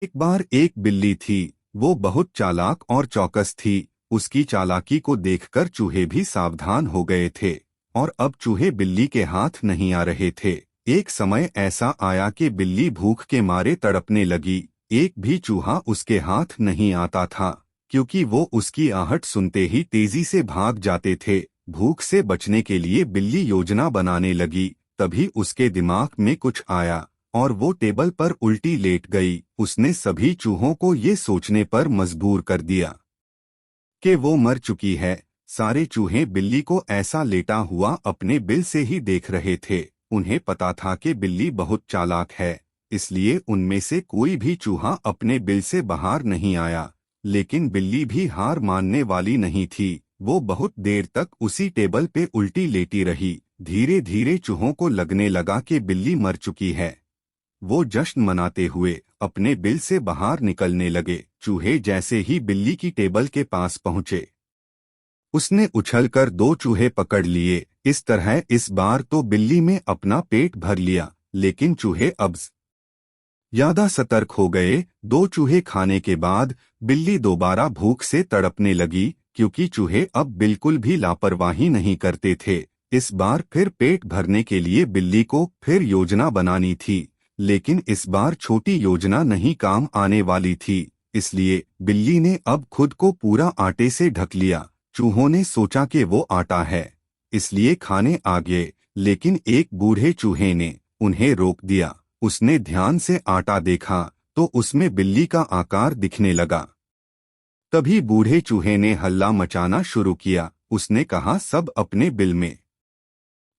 एक बार एक बिल्ली थी। वो बहुत चालाक और चौकस थी। उसकी चालाकी को देखकर चूहे भी सावधान हो गए थे। और अब चूहे बिल्ली के हाथ नहीं आ रहे थे। एक समय ऐसा आया कि बिल्ली भूख के मारे तड़पने लगी। एक भी चूहा उसके हाथ नहीं आता था, क्योंकि वो उसकी आहट सुनते ही तेजी से भाग जाते थे। भूख से बचने के लिए बिल्ली योजना बनाने लगी। तभी उसके दिमाग में कुछ आया और वो टेबल पर उल्टी लेट गई। उसने सभी चूहों को ये सोचने पर मजबूर कर दिया कि वो मर चुकी है। सारे चूहे बिल्ली को ऐसा लेटा हुआ अपने बिल से ही देख रहे थे। उन्हें पता था कि बिल्ली बहुत चालाक है, इसलिए उनमें से कोई भी चूहा अपने बिल से बाहर नहीं आया। लेकिन बिल्ली भी हार मानने वाली नहीं थी। वो बहुत देर तक उसी टेबल पे उल्टी लेटी रही। धीरे धीरे चूहों को लगने लगा कि बिल्ली मर चुकी है। वो जश्न मनाते हुए अपने बिल से बाहर निकलने लगे। चूहे जैसे ही बिल्ली की टेबल के पास पहुंचे, उसने उछलकर दो चूहे पकड़ लिए। इस तरह इस बार तो बिल्ली में अपना पेट भर लिया। लेकिन चूहे अब ज्यादा सतर्क हो गए। दो चूहे खाने के बाद बिल्ली दोबारा भूख से तड़पने लगी, क्योंकि चूहे अब बिल्कुल भी लापरवाही नहीं करते थे। इस बार फिर पेट भरने के लिए बिल्ली को फिर योजना बनानी थी। लेकिन इस बार छोटी योजना नहीं काम आने वाली थी। इसलिए बिल्ली ने अब खुद को पूरा आटे से ढक लिया। चूहों ने सोचा कि वो आटा है, इसलिए खाने आ गए। लेकिन एक बूढ़े चूहे ने उन्हें रोक दिया। उसने ध्यान से आटा देखा तो उसमें बिल्ली का आकार दिखने लगा। तभी बूढ़े चूहे ने हल्ला मचाना शुरू किया। उसने कहा, सब अपने बिल में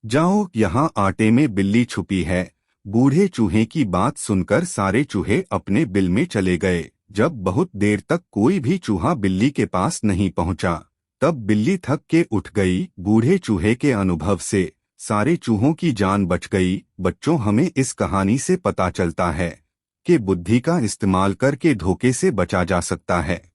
जाओ, यहाँ आटे में बिल्ली छुपी है। बूढ़े चूहे की बात सुनकर सारे चूहे अपने बिल में चले गए। जब बहुत देर तक कोई भी चूहा बिल्ली के पास नहीं पहुंचा, तब बिल्ली थक के उठ गई। बूढ़े चूहे के अनुभव से सारे चूहों की जान बच गई। बच्चों, हमें इस कहानी से पता चलता है कि बुद्धि का इस्तेमाल करके धोखे से बचा जा सकता है।